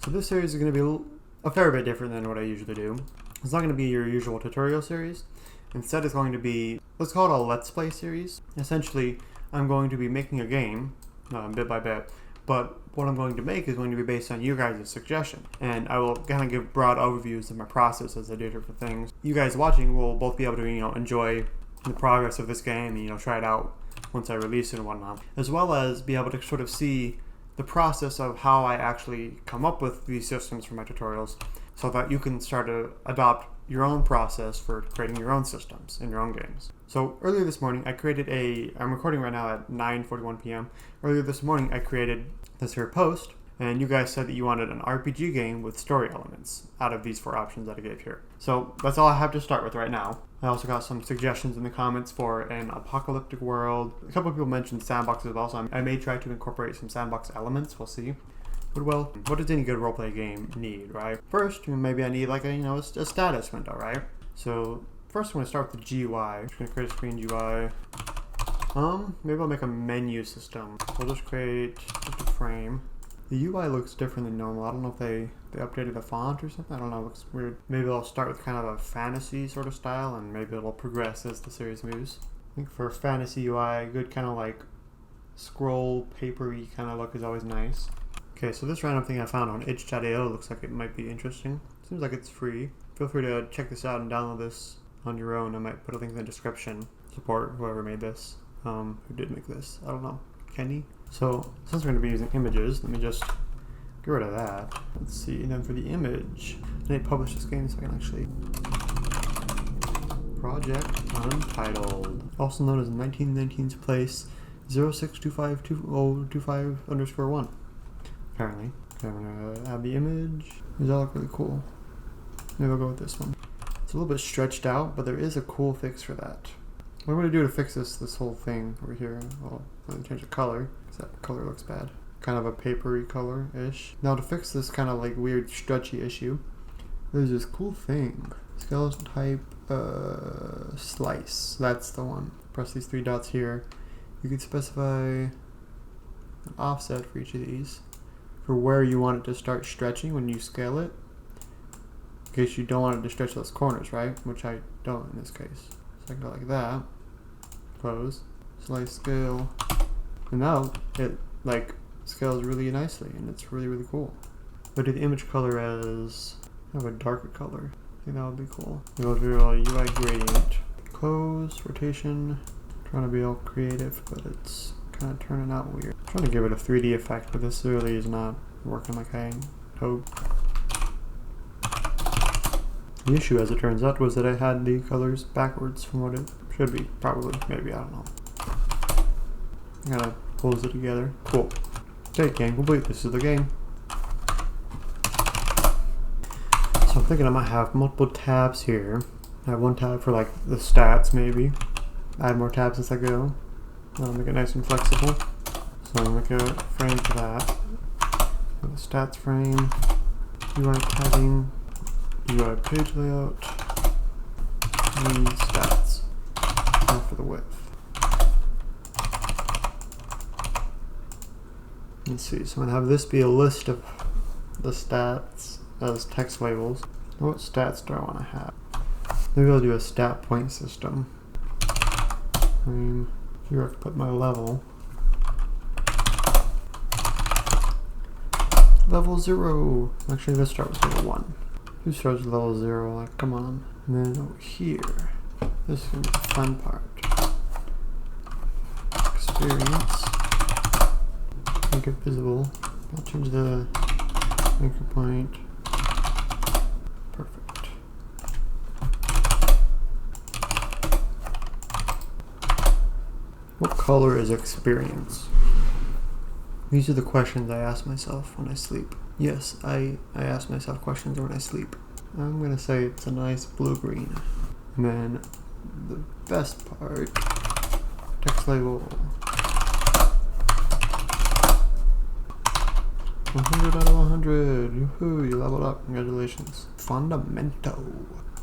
So this series is going to be a fair bit different than what I usually do. It's not going to be your usual tutorial series. Instead, it's going to be, let's call it a Let's Play series. Essentially, I'm going to be making a game, bit by bit, but what I'm going to make is going to be based on you guys' suggestion. And I will kind of give broad overviews of my process as I do different things. You guys watching will both be able to, enjoy the progress of this game and, try it out once I release it and whatnot, as well as be able to sort of see the process of how I actually come up with these systems for my tutorials, so that you can start to adopt your own process for creating your own systems in your own games. So earlier this morning, I'm recording right now at 9:41 p.m. Earlier this morning, I created this here post, and you guys said that you wanted an RPG game with story elements out of these 4 options that I gave here. So that's all I have to start with right now. I also got some suggestions in the comments for an apocalyptic world. A couple of people mentioned sandboxes as well, so I may try to incorporate some sandbox elements. We'll see. But well, what does any good roleplay game need, right? First, maybe I need like a status window, right? So first I'm going to start with the GUI. I'm just going to create a screen GUI. Maybe I'll make a menu system. We'll just create just a frame. The UI looks different than normal. I don't know if they updated the font or something. I don't know, it looks weird. Maybe I'll start with kind of a fantasy sort of style, and maybe it'll progress as the series moves. I think for fantasy UI, good kind of like scroll papery kind of look is always nice. Okay, so this random thing I found on itch.io looks like it might be interesting. Seems like it's free. Feel free to check this out and download this on your own. I might put a link in the description. Support whoever made this. Who did make this? I don't know. Kenny? So, since we're going to be using images, let me just get rid of that. Let's see, and then for the image, I need to publish this game so I can actually... Project Untitled. Also known as 1919's Place 06252025_1. Apparently. Okay, I'm going to add the image. These all look really cool. Maybe I'll go with this one. It's a little bit stretched out, but there is a cool fix for that. What I'm going to do to fix this whole thing over here, well, I'm going to change the color, because that color looks bad. Kind of a papery color-ish. Now to fix this kind of like weird stretchy issue, there's this cool thing. Skeleton type slice. That's the one. Press these 3 dots here. You can specify an offset for each of these for where you want it to start stretching when you scale it. In case you don't want it to stretch those corners, right? Which I don't in this case. So I go like that. Close. Slice scale. And now it like scales really nicely and it's really, really cool. But do the image color as kind of a darker color. I think that would be cool. We'll do a UI gradient. Close, rotation. I'm trying to be all creative, but it's kind of turning out weird. I'm trying to give it a 3D effect, but this really is not working like I hoped. The issue, as it turns out, was that I had the colors backwards from what it should be. Probably. Maybe. I don't know. I gotta close it together. Cool. Okay, game complete. This is the game. So I'm thinking I might have multiple tabs here. I have one tab for like the stats, maybe. Add more tabs as I go. I'll make it nice and flexible. So I'm going to make a frame for that. The stats frame. UI tagging. UI page layout, and stats. Now for the width. Let's see, so I'm going to have this be a list of the stats as text labels. Now what stats do I want to have? Maybe I'll do a stat point system. Here I can put my level. Level 0. Actually, let's start with level 1. Who starts with level 0? Like, come on. And then over here, this is going to be the fun part. Experience. Make it visible. I'll change the anchor point. Perfect. What color is experience? These are the questions I ask myself when I sleep. Yes, I ask myself questions when I sleep. I'm going to say it's a nice blue-green. And then the best part, text label. 100 out of 100. Woohoo, you leveled up. Congratulations. Fundamental.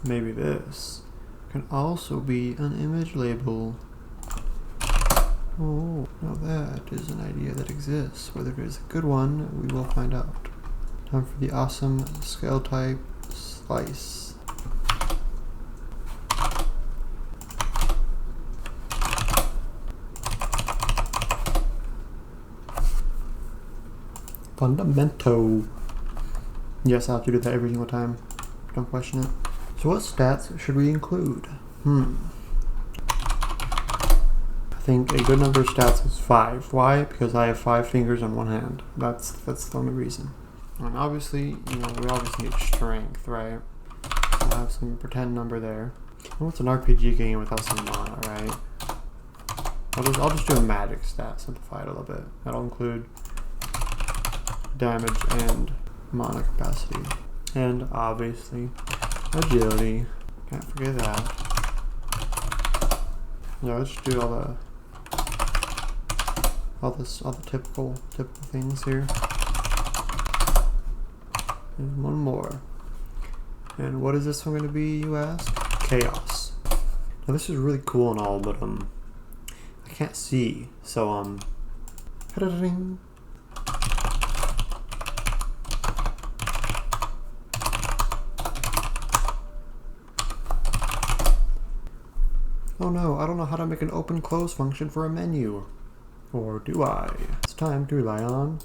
Maybe this can also be an image label. Oh, now that is an idea that exists. Whether it is a good one, we will find out. Time for the awesome scale type slice. Fundamento. Yes, I have to do that every single time. Don't question it. So what stats should we include? I think a good number of stats is 5. Why? Because I have 5 fingers on one hand. That's the only reason. And obviously, we obviously need strength, right? So I have some pretend number there. And what's an RPG game without some mana, right? I'll just do a magic stat, simplify it a little bit. That'll include damage and mana capacity. And obviously, agility. Can't forget that. Yeah, let's do all the typical things here. And one more. And what is this one going to be, you ask? Chaos. Now this is really cool and all, but I can't see. So ta-da-ding. Oh no, I don't know how to make an open-close function for a menu. Or do I? It's time to rely on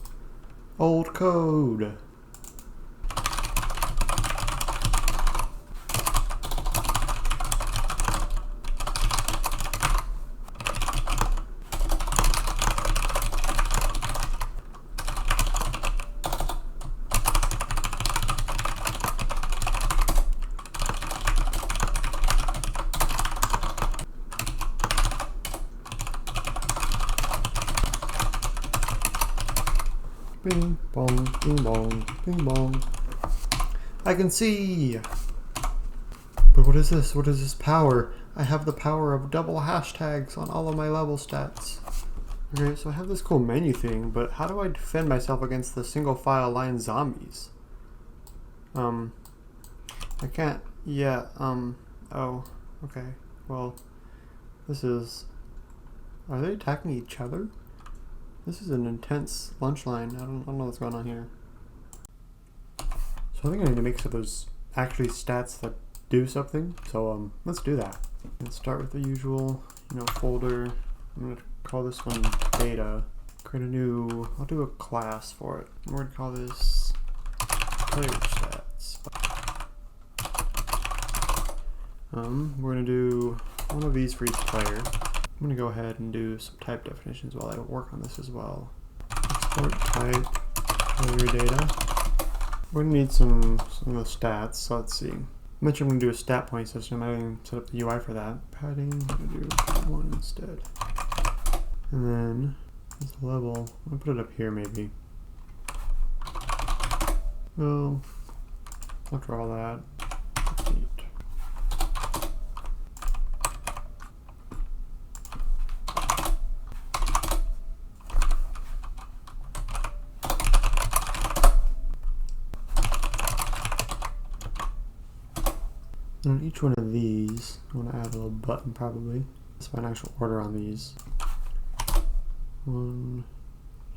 old code. Bing bong, bing bong, bing bong. I can see! But what is this? What is this power? I have the power of double hashtags on all of my level stats. Okay, so I have this cool menu thing, but how do I defend myself against the single file line zombies? I can't yet, oh, okay. Well, this is... Are they attacking each other? This is an intense lunch line. I don't know what's going on here. So I think I need to make some of those actually stats that do something. So let's do that. Let's start with the usual, folder. I'm gonna call this one data. Create a new. I'll do a class for it. We're gonna call this player stats. We're gonna do one of these for each player. I'm going to go ahead and do some type definitions while I work on this as well. Export type player data. We're going to need some of the stats, so let's see. I mentioned I'm going to do a stat point system. I didn't set up the UI for that. Padding, I'm going to do 1 instead. And then, as a level, I'm going to put it up here maybe. Well, after all that, neat. And on each one of these, I want to add a little button probably. Let's find actual order on these. 1,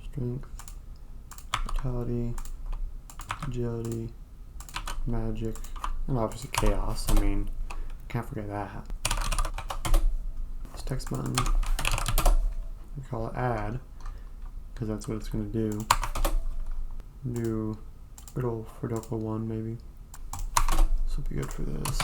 strength, vitality, agility, magic, and obviously chaos. I mean, can't forget that. This text button, we call it add, because that's what it's going to do. Do good old Fordoka 1 maybe. This will be good for this.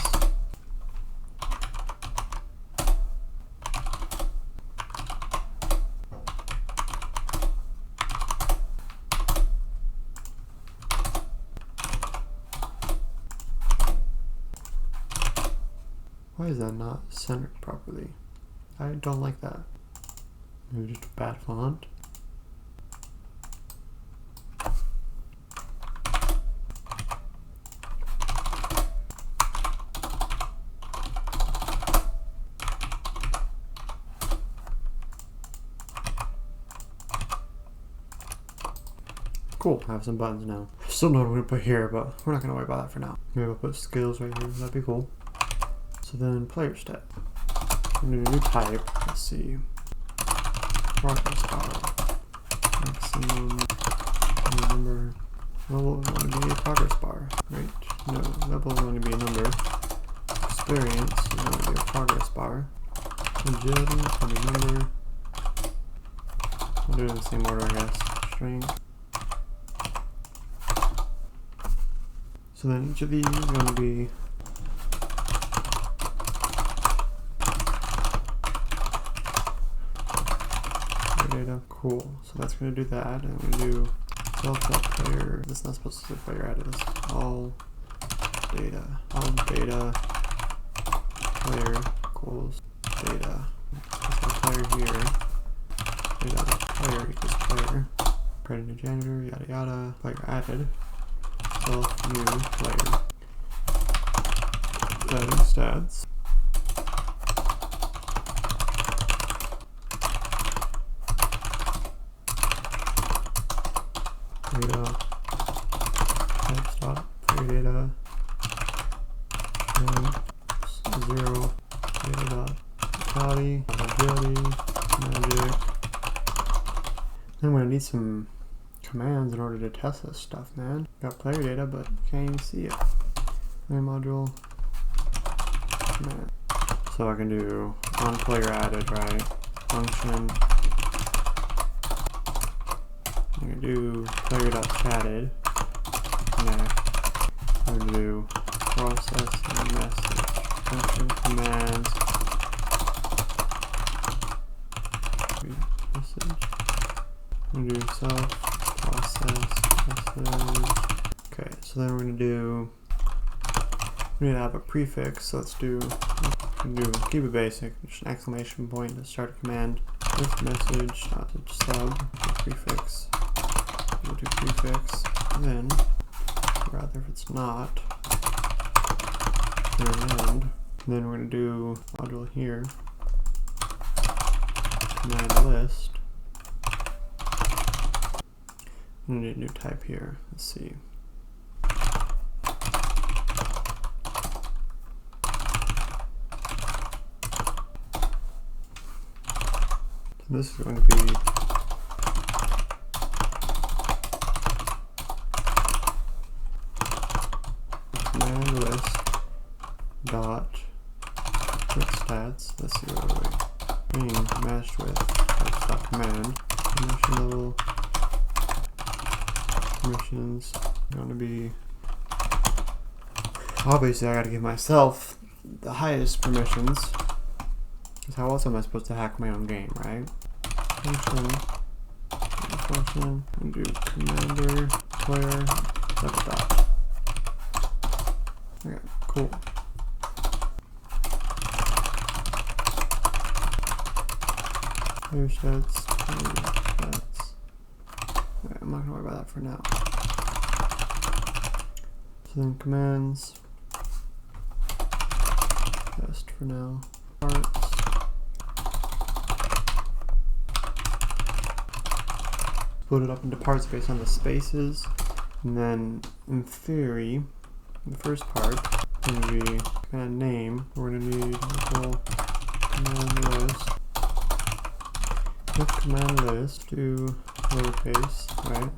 Why is that not centered properly? I don't like that. Maybe just a bad font. Cool, I have some buttons now. Still know what I'm going to put here, but we're not going to worry about that for now. Maybe I'll put skills right here, that'd be cool. So then player stat. I'm going to do a new type. Let's see. Progress power. Maximum number Level is going to be a progress bar, right? No, level is going to be a number. Experience is going to be a progress bar. Agility is going to be a number. We'll do it in the same order, I guess. Strength. So then each of these is going to be data. Cool. So that's going to do that. And I'm going to do self.player. This is not supposed to say player added. It's all data. All data player equals data. So player here. Data player equals player. Create a new janitor, yada yada. Player added. Self new player. Adding stats. Data. Type stop. Player data. And 0 data dot body. Agility. Magic. I'm gonna need some commands in order to test this stuff, man. Got player data, but can't even see it. Main module. Command. So I can do on player added, right? Function. I'm gonna do player.chatted. Next. I'm gonna do process and message. Function commands. Message. I'm gonna do self. Process, message. Okay, so then we're gonna do. We need to have a prefix. So let's do. Keep it basic. Just an exclamation point to start a command. If message sub prefix. We'll do prefix. Then, rather if it's not, and then we're gonna do module here. Command list. I'm gonna do a new type here. Let's see. So this is going to be command list dot with stats. Let's see what we being matched with dot command permission level. Permissions going to be obviously I gotta give myself the highest permissions, because how else am I supposed to hack my own game, right? Function and do commander player double dot. Okay, cool. Player stats. Okay, I'm not gonna worry about that for now. So then commands. Test for now. Parts. Split it up into parts based on the spaces. And then in theory, the first part is going to be command name. We're going to need local command list. With command list, do lowercase, right?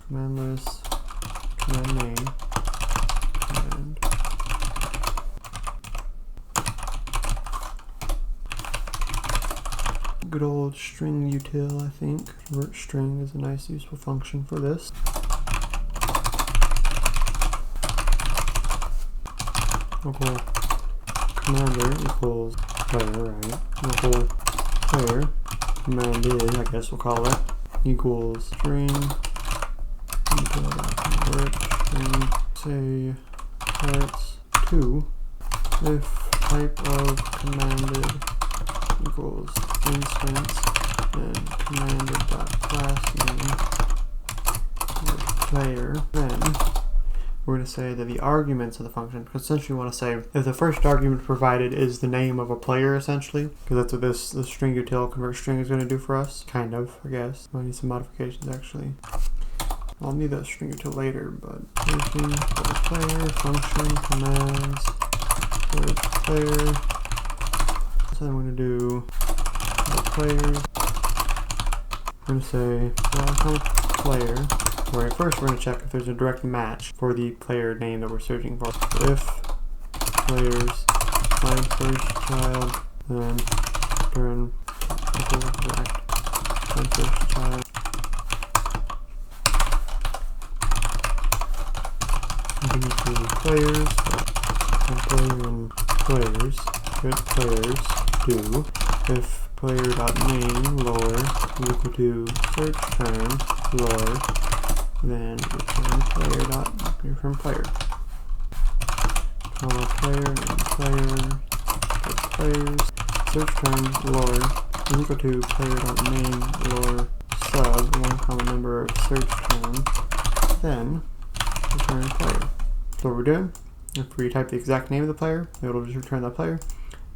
Command list, command name, and good old string util, I think. Convert string is a nice useful function for this. Local commander equals player, right? Local player commanded, I guess we'll call it, equals string convert string, say parts 2 if type of commanded equals instance and commanded.class name player. Then we're going to say that the arguments of the function, because essentially we want to say if the first argument provided is the name of a player, essentially, because that's what this string util convert string is going to do for us, kind of, I guess. Might need some modifications actually. I'll need that string util later, but everything for the player, function, commands, for the player. So I'm going to do the player. I'm going to say welcome player So first we're going to check if there's a direct match for the player name that we're searching for. If players find search child, then return direct find search child. Players, players, get players do. If player.name lower is equal to search term lower, then return player. Comma player and player get players. Search term lower is equal to player.name lower sub one common number of search term, then return player. So what we're doing, if we type the exact name of the player, it'll just return that player.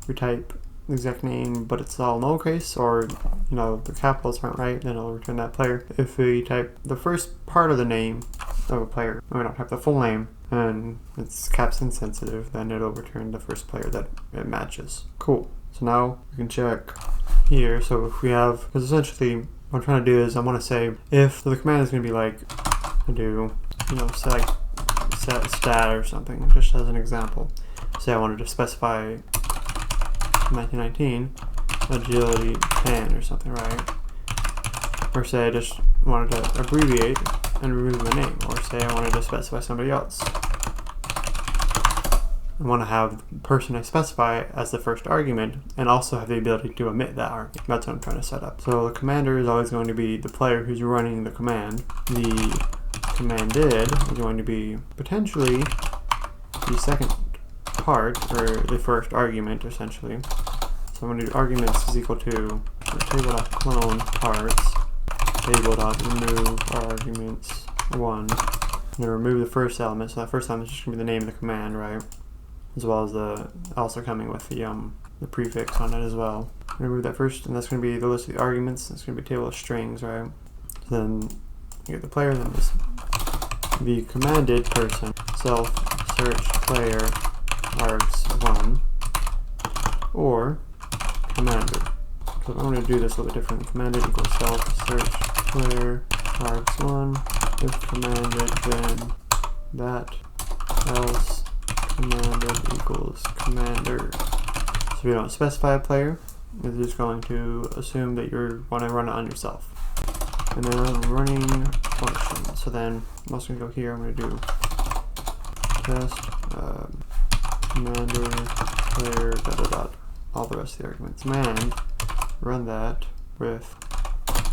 If we type the exact name but it's all lowercase, or the capitals aren't right, then it'll return that player. If we type the first part of the name of a player, and we don't type the full name, and it's caps insensitive, then it'll return the first player that it matches. Cool. So now we can check here. So if we have, because essentially what I'm trying to do is I want to say if, so the command is going to be like, do, set stat or something, just as an example. Say I wanted to specify 1919 agility 10 or something, right? Or say I just wanted to abbreviate and remove the name, or say I wanted to specify somebody else. I want to have the person I specify as the first argument and also have the ability to omit that argument. That's what I'm trying to set up. So the commander is always going to be the player who's running the command. The commanded is going to be potentially the second part, or the first argument, essentially. So I'm going to do arguments is equal to table.clone parts, table.remove arguments 1. I'm going to remove the first element, so that first element is just going to be the name of the command, right? As well as the also coming with the prefix on it as well. Remove that first, and that's going to be the list of the arguments. That's going to be a table of strings, right? So then you get the player, then this the commanded person self search player args1 or commander. So I'm going to do this a little bit different. Commanded equals self search player args1. If commanded, then that else commanded equals commander. So we don't specify a player. It's just going to assume that you want to run it on yourself. And then I'm running function. So then I'm also going to go here. I'm going to do test commander player all the rest of the arguments. Command run that with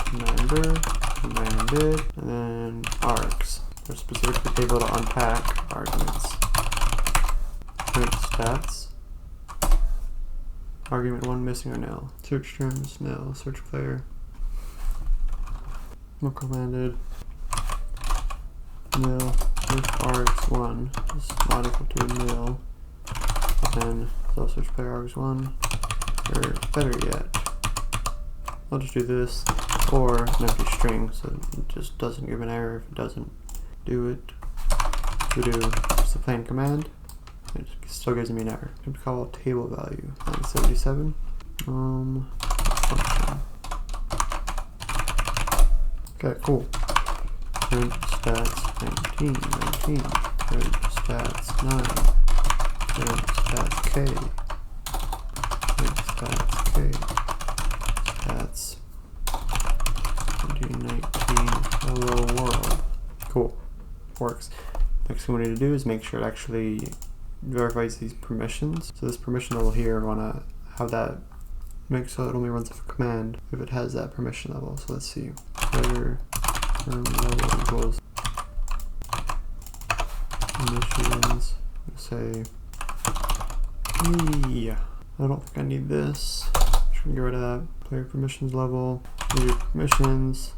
commander commanded and then args. They're specifically able to unpack arguments. Print stats. Argument 1 missing or nil. Search terms nil. Search player. No commanded. Nil. If args1 is not equal to nil, then self search player args1. Or better yet, I'll just do this or an empty string so it just doesn't give an error if it doesn't do it. We do just a plain command. It still gives me an error. I'm going to call table value 977. Function. Okay, cool. Print stats 19. Print stats 9. Print stats k. Print stats k. Stats 1919. Hello world. Cool. Works. Next thing we need to do is make sure it actually verifies these permissions. So this permission level here, I want to have that make so it only runs a command if it has that permission level. So let's see. Player level equals permissions. Say, yeah, I don't think I need this. Just gonna get rid of that. Player permissions level. New permissions.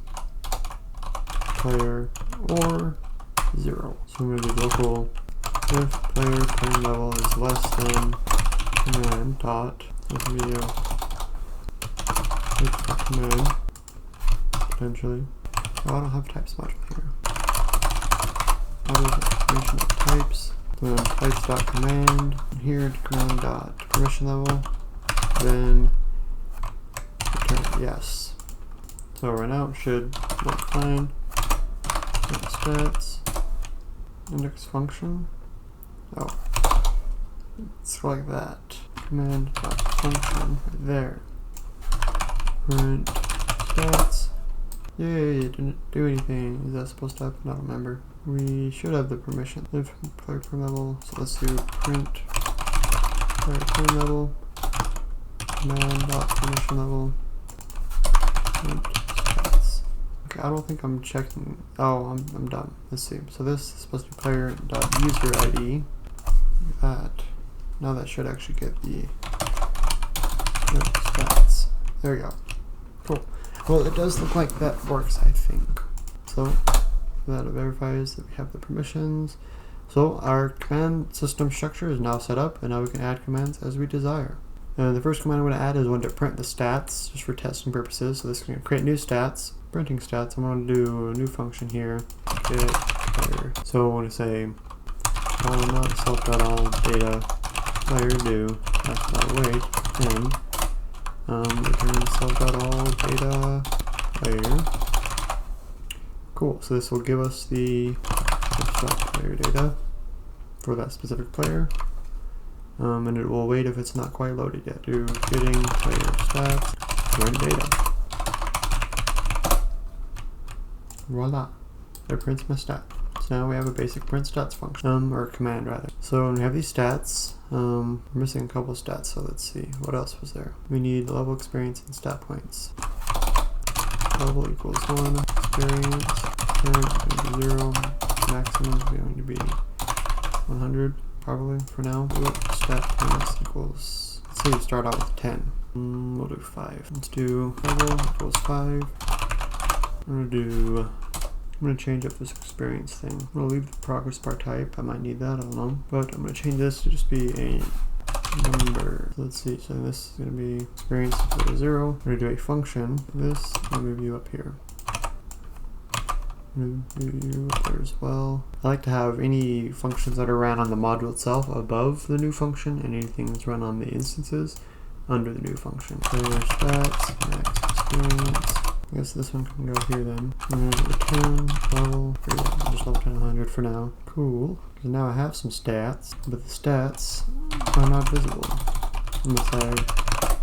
Player or 0. So I'm gonna do local if player player level is less than command dot video command potentially. Oh, I don't have types module here. Auto types. Then types dot command. And here command dot permission level. Then return yes. So right now it should work fine. stats, index function. Oh, it's like that. Command dot function right there. Print stats. Yay, it didn't do anything. Is that supposed to happen? I don't remember. We should have the permission. Live player per level. So let's do print player per level. Command dot permission level. Print stats. Okay, I don't think I'm checking. Oh, I'm done. Let's see. So this is supposed to be player dot user ID. That. Now that should actually get the stats. There we go. Cool. Well, it does look like that works, I think. So that verifies that we have the permissions. So our command system structure is now set up, and now we can add commands as we desire. The first command I'm going to add is one to print the stats, just for testing purposes. So this is going to create new stats, printing stats. I'm going to do a new function here. Get player. So I want to say not self.all data player do wait and return self.all data player. Cool. So this will give us the player data for that specific player. And it will wait if it's not quite loaded yet. Do getting player stats, print data. Voila. It prints my stat. So now we have a basic print stats function, or command rather. So we have these stats. We're missing a couple stats, so let's see. What else was there? We need level experience and stat points. Level equals 1, experience, current is going to be 0, maximum is going to be 100, probably for now. Stat points equals, let's say we start out with 10. We'll do 5. Let's do level equals 5. I'm going to change up this experience thing. I'm going to leave the progress bar type. I might need that, I don't know. But I'm going to change this to just be a number. So let's see. So this is going to be experience equal to 0. I'm going to do a function. This, I'll move you up here. Move you up there as well. I like to have any functions that are ran on the module itself above the new function, and anything that's run on the instances under the new function. Player stats, max experience. I guess this one can go here then. And then return level. Just level 10 100 for now. Cool. Because now I have some stats, but the stats are not visible unless I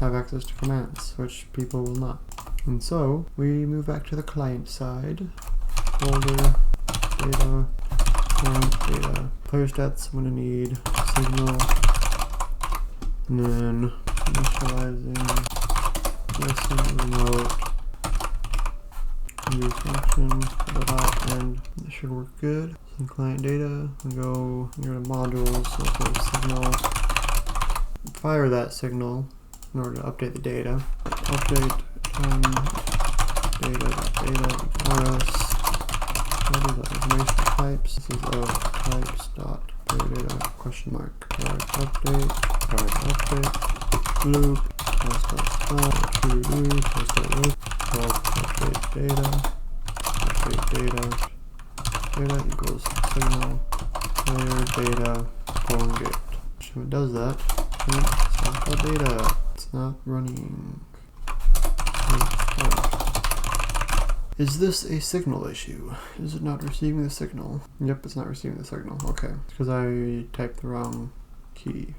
have access to commands, which people will not. And so we move back to the client side. Folder, data, client data. Player stats, I'm going to need signal. And then initializing listen remote. New function, and that should work good. Some client data, we go here to modules, so we'll go signal, fire that signal in order to update the data. Update data rs. What is that? Information types. This is of types dot data question mark. Update loop. True loop. Update data equals signal player data get. So it does that. It's data. It's not running. Is this a signal issue? Is it not receiving the signal? Yep, it's not receiving the signal. Okay, because I typed the wrong key.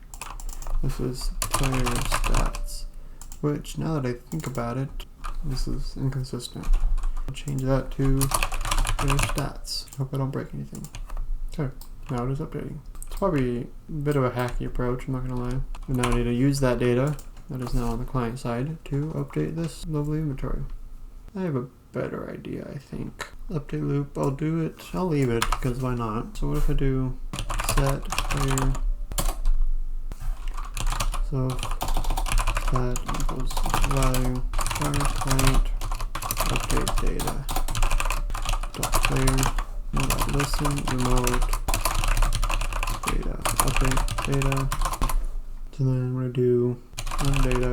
This is player stats, which now that I think about it, this is inconsistent. I'll change that to player stats. Hope I don't break anything. Okay, now it is updating. It's probably a bit of a hacky approach, I'm not gonna lie. And now I need to use that data that is now on the client side to update this lovely inventory. I have a better idea, I think. Update loop, I'll do it. I'll leave it, because why not? So what if I do set player, so that equals value client update data dot player dot listen remote data update data. So then I'm going to do data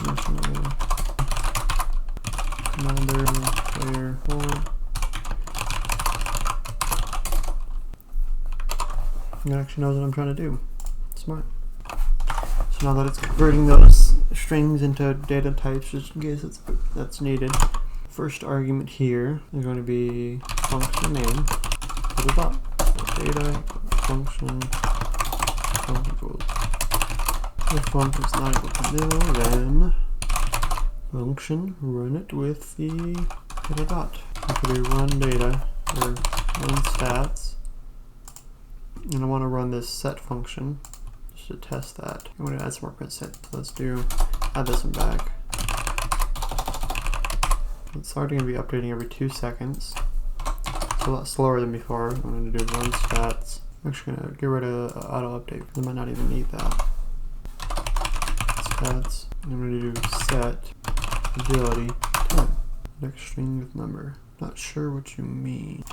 national commander player 4. It actually knows what I'm trying to do. Smart. So now that it's converting those strings into data types, just in case that's needed. First argument here is going to be function name to the dot. Data function equals. If function is not equal to nil, then function run it with the data dot. I'm going to run data or run stats, and I want to run this set function just to test that. I'm going to add some more print set. So let's add this one back. It's already going to be updating every 2 seconds. It's a lot slower than before. I'm going to do run stats. I'm actually going to get rid of auto update because I might not even need that. Stats. I'm going to do set agility 10. Next string with number. Not sure what you mean.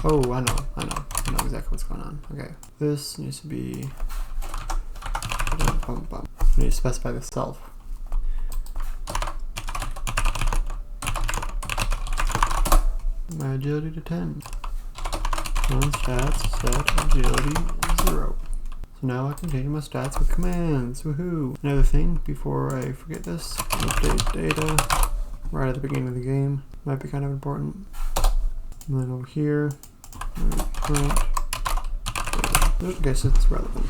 Oh, I know exactly what's going on. Okay, this needs to be. I need to specify the self. My agility to 10. Run stats set agility 0. So now I can change my stats with commands. Woohoo! Another thing before I forget this, update data right at the beginning of the game. Might be kind of important. And then over here, current data. I guess it's relevant.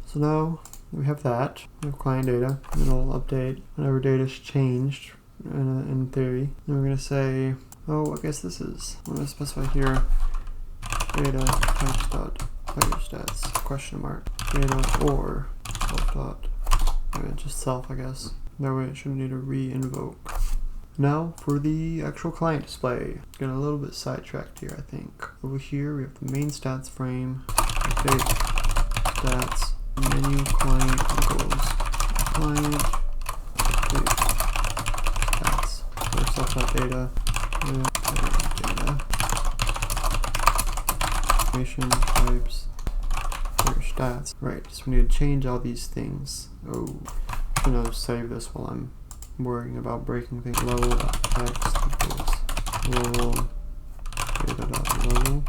So now we have that. We have client data, and it'll update whenever data's changed in theory. And we're going to say, oh, I guess this is, I'm going to specify here data types dot player stats question mark data or self dot just self, I guess. That way it shouldn't need to re-invoke. Now for the actual client display. Getting a little bit sidetracked here, I think. Over here we have the main stats frame, update stats, menu client equals client update stats. So self.data, data, information types, player stats. Right, so we need to change all these things. Oh, I'm gonna save this while I'm worrying about breaking things. Level.text equals level data.level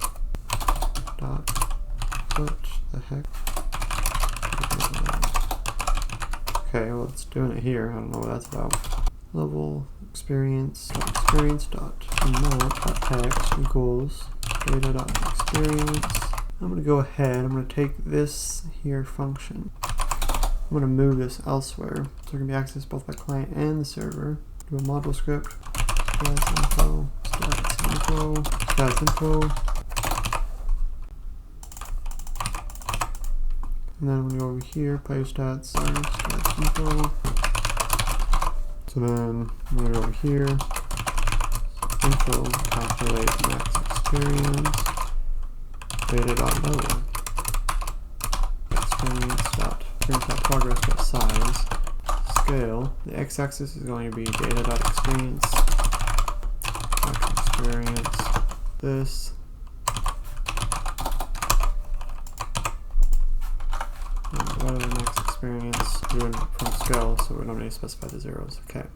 dot what the heck? Okay, well it's doing it here. I don't know what that's about. Level experience dot text equals data dot experience. I'm gonna go ahead. I'm gonna take this here function. I'm going to move this elsewhere, so it can be accessed both by client and the server. Do a module script, stats info, and then I'm going to go over here, player stats info. So then I'm going to go over here, info, calculate max experience, data.level, progress.size, scale. The x-axis is going to be data.experience, max experience, this, and what are the max experience doing from scale, so we don't need to specify the zeros. Okay.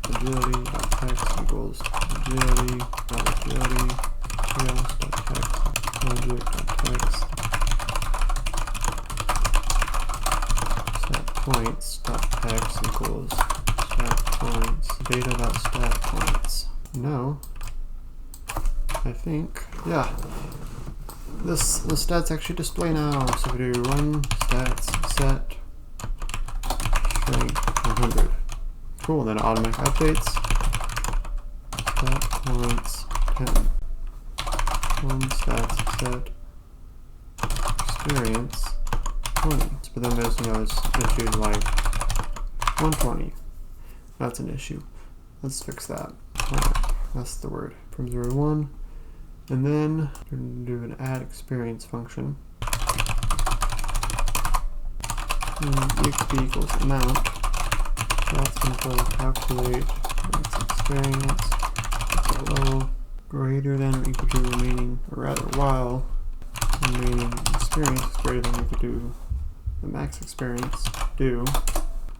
Agility.text equals agility.agility, chaos.text, logic.text, points.text equals stat points, data.stat points. Now, I think, yeah, the stats actually display now. So we do run stats set strength 100. Cool, then it automatically updates. Stat points 10. Run stats set experience 20. But then there's, issues like 120. That's an issue. Let's fix that. That's the word. From 0 to 1. And then we're going to do an add experience function. exp equals amount. That's info calculate experience level greater than or equal to remaining, or rather while remaining experience is greater than or equal to the max experience do.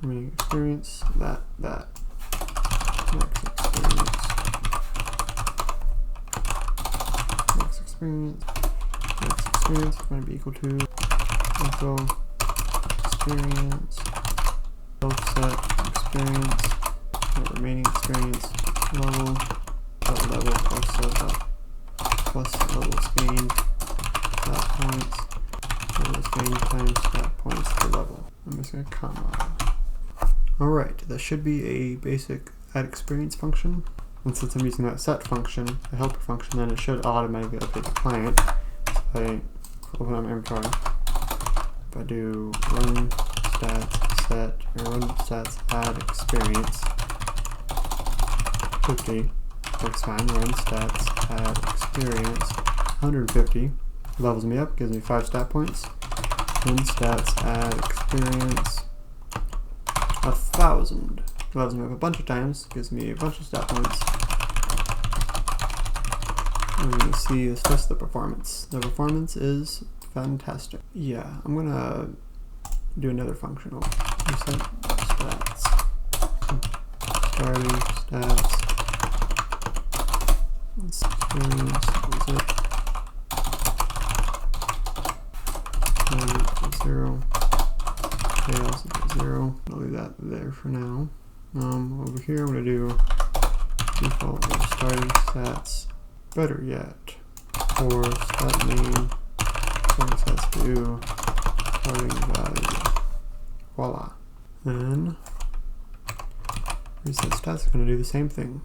Remaining experience that max experience is going to be equal to info experience offset experience remaining experience level dot level plus sub dot plus levels gained stat points. Levels gained times stat points per level. I'm just gonna comma. Alright, that should be a basic add experience function. And since I'm using that set function, the helper function, then it should automatically update the client. So I open up my inventory. If I do run stats set or run stats add experience 50, works fine. Run stats add experience 150, levels me up, gives me 5 stat points. Run stats add experience 1000. Levels me up a bunch of times, gives me a bunch of stat points. And you see this test the performance. The performance is fantastic. Yeah, I'm gonna do another function. Reset stats. Starting stats. Experience is it. 0. Fails at 0. I'll leave that there for now. Over here I'm gonna do default starting stats. Better yet, or stat name, starting stats view, starting value. Voila. Then reset stats is going to do the same thing,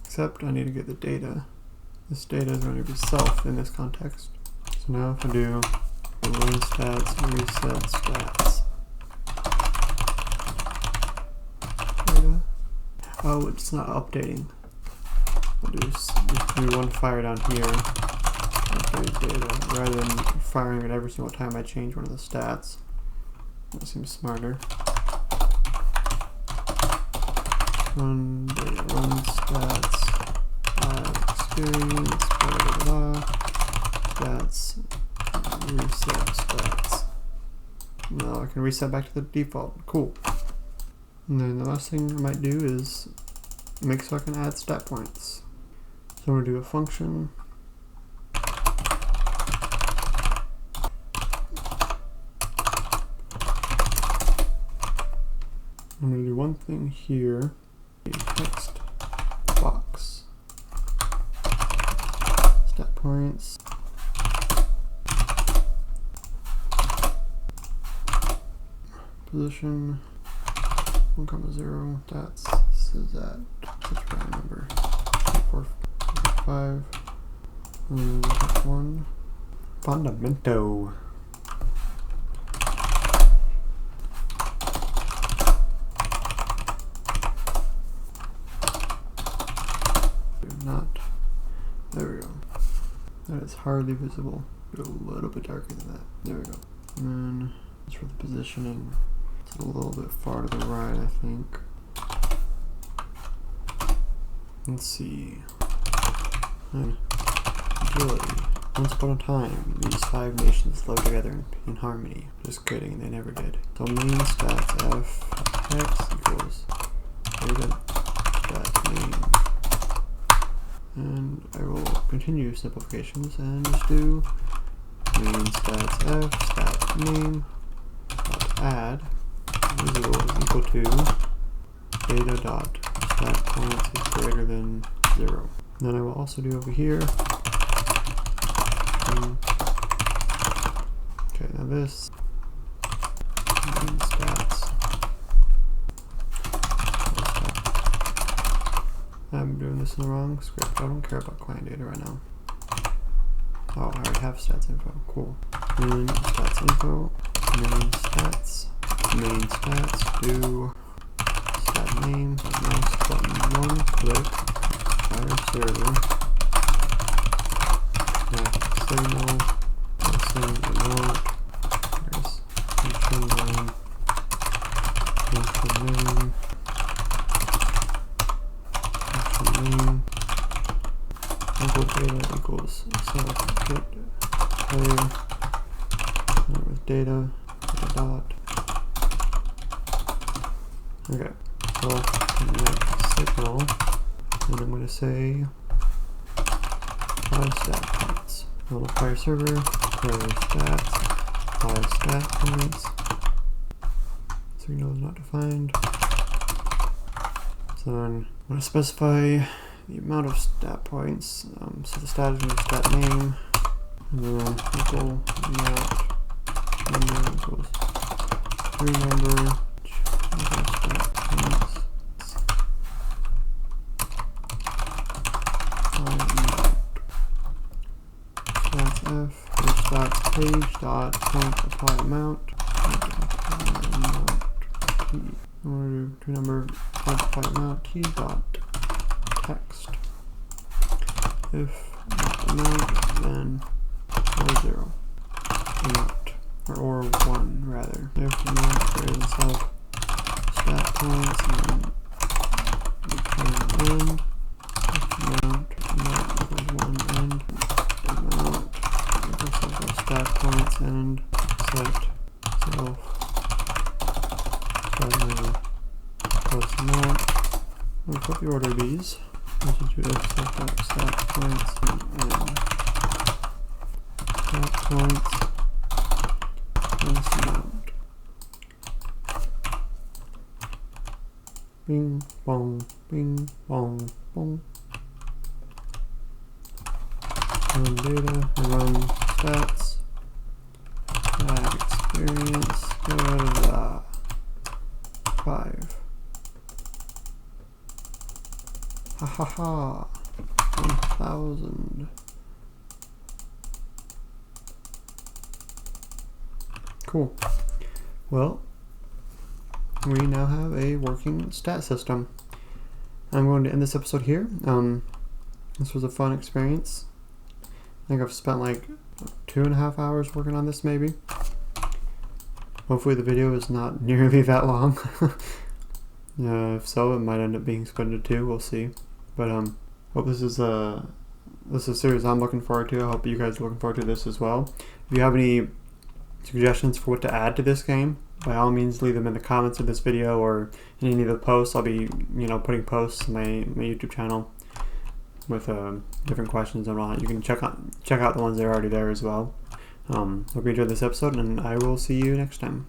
except I need to get the data. This data is going to be self in this context. So now if I do run stats, reset stats. Data. Oh, it's not updating. I'll just do one fire down here, update data, rather than firing it every single time I change one of the stats. That seems smarter. Run data, run stats, add experience, blah blah blah, stats, reset stats. Now I can reset back to the default. Cool. And then the last thing I might do is make so I can add stat points. So I'm going to do a function. I'm going to do one thing here. A text box. Stat points. Position 1,0. That's is that. Such a random number. 4, 5. 1. Fundamento. Not. There we go. That is hardly visible. Do a little bit darker than that. There we go. And then as for the positioning, it's a little bit far to the right, I think. Let's see. And agility. Once upon a time, these 5 nations lived together in harmony. Just kidding, they never did. So main stats f x equals data stats main. And I will continue simplifications and just do main stats f stat main dot add visual is equal to data dot stat points is greater than 0. Then I will also do over here. Okay, now this main stats. I'm doing this in the wrong script. I don't care about client data right now. Oh, I already have stats info. Cool. And stats info, main stats, do stat name, mouse button 1 click, fire server, signal, send remote, there's function name, function name, data equals self get player with data dot. Okay, so next signal, and I'm going to say 5 stat points. Little fire server, player stats, 5 stat points. Signal is not defined. So then I'm going to specify the amount of stat points. So the stat is going to be stat name, and then equal amount number equals 3 number equals stat points. Stats f for stats page dot point apply amount. Order to number point apply amount t dot text. If amount, then or 0 amount or 1 rather. If amount greater than self stat points, and then return end. If amount equals 1 end. Amount equals self stat points end set self close amount. We'll put the order of these. This is if self stat points and stat points plus amount. Bing bong, bing bong, bong. Run data and run stats. Add experience. Get rid of that. 5. Ha ha ha. 1,000. Cool. Well, we now have a working stat system. I'm going to end this episode here. This was a fun experience. I think I've spent like 2.5 hours working on this maybe. Hopefully the video is not nearly that long. If so, it might end up being split into 2, we'll see. But hope this is a series I'm looking forward to. I hope you guys are looking forward to this as well. If you have any suggestions for what to add to this game, by all means leave them in the comments of this video or in any of the posts. I'll be putting posts on my YouTube channel with different questions and all that. You can check out the ones that are already there as well. Hope you enjoyed this episode, and I will see you next time.